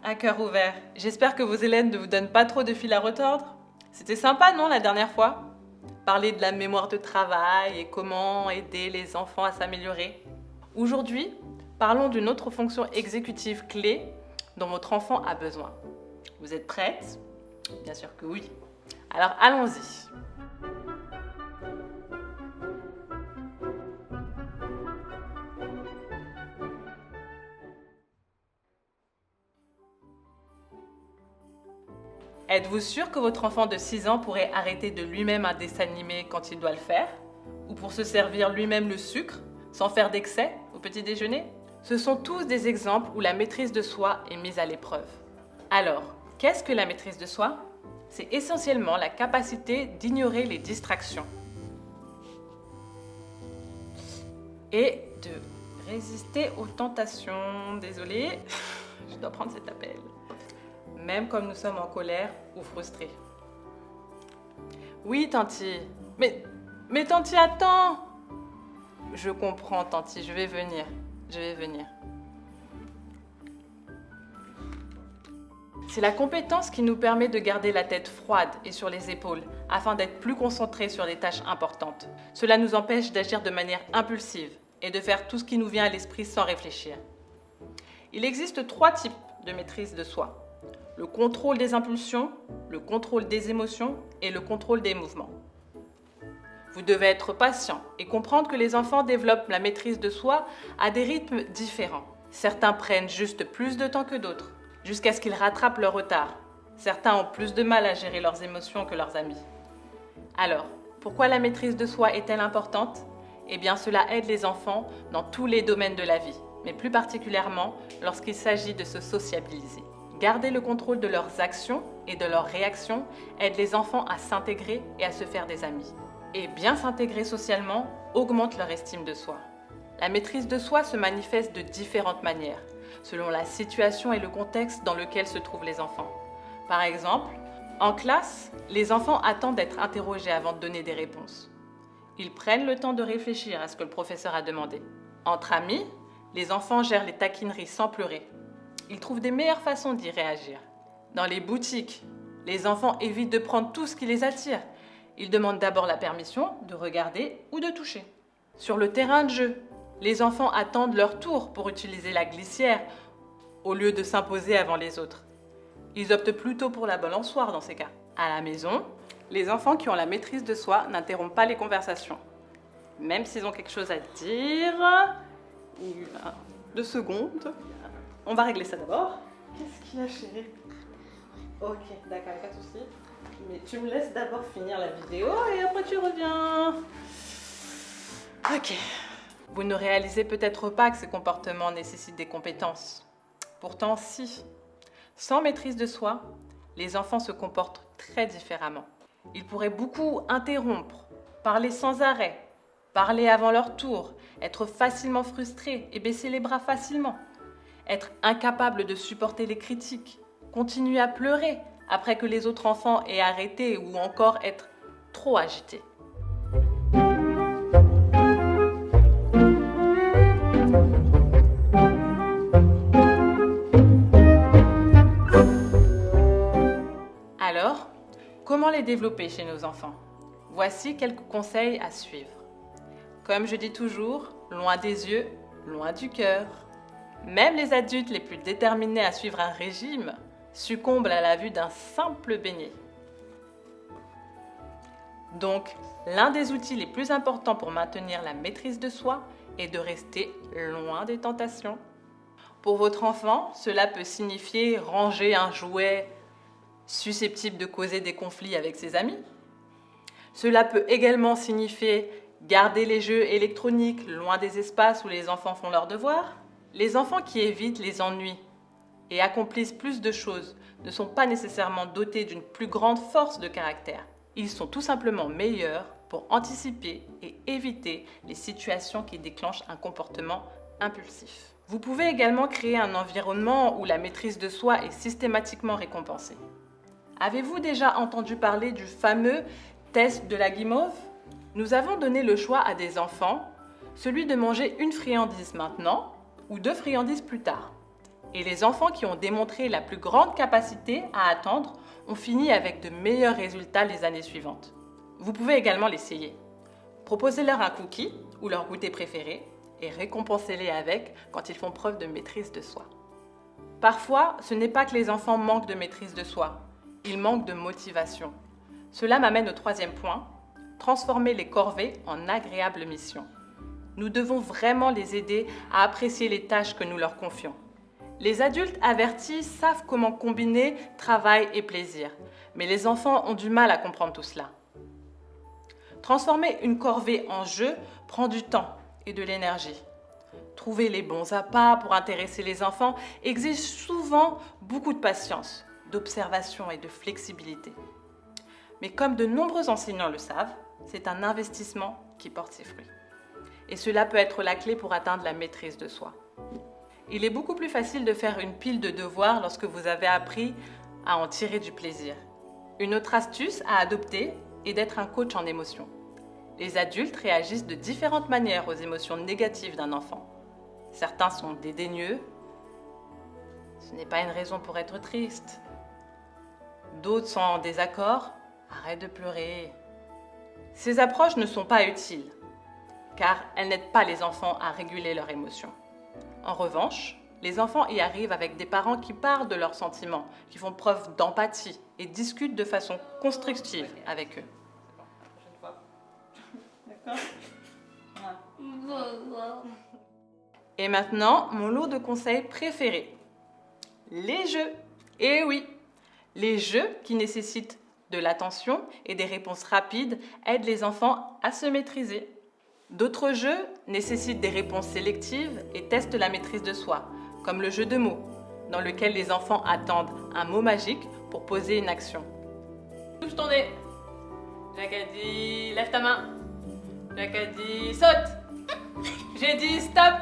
À cœur ouvert. J'espère que vos élèves ne vous donnent pas trop de fil à retordre. C'était sympa, non, la dernière fois? Parler de la mémoire de travail et comment aider les enfants à s'améliorer. Aujourd'hui, parlons d'une autre fonction exécutive clé dont votre enfant a besoin. Vous êtes prête? Bien sûr que oui. Alors allons-y. Êtes-vous sûr que votre enfant de 6 ans pourrait arrêter de lui-même un dessin animé quand il doit le faire? Ou pour se servir lui-même le sucre, sans faire d'excès, au petit déjeuner? Ce sont tous des exemples où la maîtrise de soi est mise à l'épreuve. Alors, qu'est-ce que la maîtrise de soi? C'est essentiellement la capacité d'ignorer les distractions et de résister aux tentations. Désolée, je dois prendre cet appel. Même comme nous sommes en colère ou frustrés. Oui, Tanti. Mais Tanti, attends. Je comprends, Tanti, je vais venir. C'est la compétence qui nous permet de garder la tête froide et sur les épaules, afin d'être plus concentrés sur les tâches importantes. Cela nous empêche d'agir de manière impulsive et de faire tout ce qui nous vient à l'esprit sans réfléchir. Il existe 3 types de maîtrise de soi. Le contrôle des impulsions, le contrôle des émotions et le contrôle des mouvements. Vous devez être patient et comprendre que les enfants développent la maîtrise de soi à des rythmes différents. Certains prennent juste plus de temps que d'autres, jusqu'à ce qu'ils rattrapent leur retard. Certains ont plus de mal à gérer leurs émotions que leurs amis. Alors, pourquoi la maîtrise de soi est-elle importante? Eh bien, cela aide les enfants dans tous les domaines de la vie, mais plus particulièrement lorsqu'il s'agit de se sociabiliser. Garder le contrôle de leurs actions et de leurs réactions aide les enfants à s'intégrer et à se faire des amis. Et bien s'intégrer socialement augmente leur estime de soi. La maîtrise de soi se manifeste de différentes manières, selon la situation et le contexte dans lequel se trouvent les enfants. Par exemple, en classe, les enfants attendent d'être interrogés avant de donner des réponses. Ils prennent le temps de réfléchir à ce que le professeur a demandé. Entre amis, les enfants gèrent les taquineries sans pleurer. Ils trouvent des meilleures façons d'y réagir. Dans les boutiques, les enfants évitent de prendre tout ce qui les attire. Ils demandent d'abord la permission de regarder ou de toucher. Sur le terrain de jeu, les enfants attendent leur tour pour utiliser la glissière au lieu de s'imposer avant les autres. Ils optent plutôt pour la balançoire dans ces cas. À la maison, les enfants qui ont la maîtrise de soi n'interrompent pas les conversations. Même s'ils ont quelque chose à dire, 2 secondes. On va régler ça d'abord. Qu'est-ce qu'il y a, chérie? Ok, d'accord, pas de souci. Mais tu me laisses d'abord finir la vidéo et après tu reviens. Ok. Vous ne réalisez peut-être pas que ces comportements nécessitent des compétences. Pourtant, si. Sans maîtrise de soi, les enfants se comportent très différemment. Ils pourraient beaucoup interrompre, parler sans arrêt, parler avant leur tour, être facilement frustrés et baisser les bras facilement. Être incapable de supporter les critiques, continuer à pleurer après que les autres enfants aient arrêté ou encore être trop agités. Alors, comment les développer chez nos enfants? Voici quelques conseils à suivre. Comme je dis toujours, loin des yeux, loin du cœur. Même les adultes les plus déterminés à suivre un régime succombent à la vue d'un simple beignet. Donc, l'un des outils les plus importants pour maintenir la maîtrise de soi est de rester loin des tentations. Pour votre enfant, cela peut signifier ranger un jouet susceptible de causer des conflits avec ses amis. Cela peut également signifier garder les jeux électroniques loin des espaces où les enfants font leurs devoirs. Les enfants qui évitent les ennuis et accomplissent plus de choses ne sont pas nécessairement dotés d'une plus grande force de caractère. Ils sont tout simplement meilleurs pour anticiper et éviter les situations qui déclenchent un comportement impulsif. Vous pouvez également créer un environnement où la maîtrise de soi est systématiquement récompensée. Avez-vous déjà entendu parler du fameux test de la guimauve? Nous avons donné le choix à des enfants, celui de manger une friandise maintenant ou 2 friandises plus tard. Et les enfants qui ont démontré la plus grande capacité à attendre ont fini avec de meilleurs résultats les années suivantes. Vous pouvez également l'essayer. Proposez-leur un cookie ou leur goûter préféré et récompensez-les avec quand ils font preuve de maîtrise de soi. Parfois, ce n'est pas que les enfants manquent de maîtrise de soi, ils manquent de motivation. Cela m'amène au troisième point, transformer les corvées en agréables missions. Nous devons vraiment les aider à apprécier les tâches que nous leur confions. Les adultes avertis savent comment combiner travail et plaisir, mais les enfants ont du mal à comprendre tout cela. Transformer une corvée en jeu prend du temps et de l'énergie. Trouver les bons appâts pour intéresser les enfants exige souvent beaucoup de patience, d'observation et de flexibilité. Mais comme de nombreux enseignants le savent, c'est un investissement qui porte ses fruits. Et cela peut être la clé pour atteindre la maîtrise de soi. Il est beaucoup plus facile de faire une pile de devoirs lorsque vous avez appris à en tirer du plaisir. Une autre astuce à adopter est d'être un coach en émotions. Les adultes réagissent de différentes manières aux émotions négatives d'un enfant. Certains sont dédaigneux. Ce n'est pas une raison pour être triste. D'autres sont en désaccord. Arrête de pleurer. Ces approches ne sont pas utiles, car elles n'aident pas les enfants à réguler leurs émotions. En revanche, les enfants y arrivent avec des parents qui parlent de leurs sentiments, qui font preuve d'empathie et discutent de façon constructive avec eux. D'accord ? Et maintenant, mon lot de conseils préférés. Les jeux. Eh oui, les jeux qui nécessitent de l'attention et des réponses rapides aident les enfants à se maîtriser. D'autres jeux nécessitent des réponses sélectives et testent la maîtrise de soi, comme le jeu de mots, dans lequel les enfants attendent un mot magique pour poser une action. Touche ton nez. Jack a dit lève ta main. Jack a dit saute. J'ai dit stop.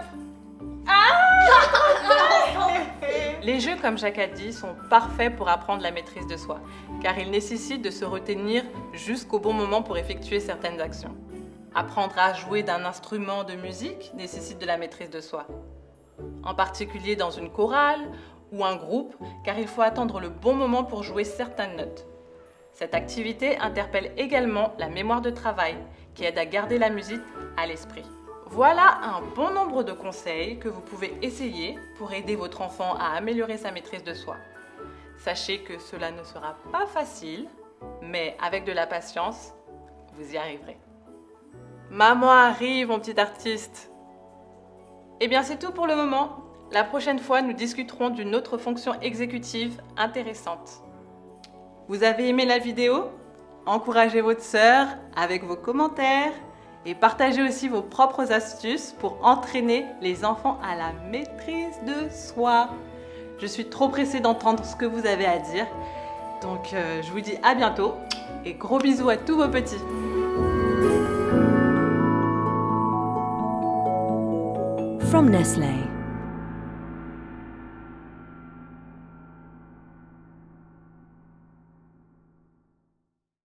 Les jeux, comme Jack a dit, sont parfaits pour apprendre la maîtrise de soi, car ils nécessitent de se retenir jusqu'au bon moment pour effectuer certaines actions. Apprendre à jouer d'un instrument de musique nécessite de la maîtrise de soi, en particulier dans une chorale ou un groupe, car il faut attendre le bon moment pour jouer certaines notes. Cette activité interpelle également la mémoire de travail, qui aide à garder la musique à l'esprit. Voilà un bon nombre de conseils que vous pouvez essayer pour aider votre enfant à améliorer sa maîtrise de soi. Sachez que cela ne sera pas facile, mais avec de la patience, vous y arriverez. Maman arrive, mon petit artiste. Eh bien, c'est tout pour le moment. La prochaine fois, nous discuterons d'une autre fonction exécutive intéressante. Vous avez aimé la vidéo ? Encouragez votre sœur avec vos commentaires et partagez aussi vos propres astuces pour entraîner les enfants à la maîtrise de soi. Je suis trop pressée d'entendre ce que vous avez à dire. Donc, je vous dis à bientôt et gros bisous à tous vos petits. From Nestlé.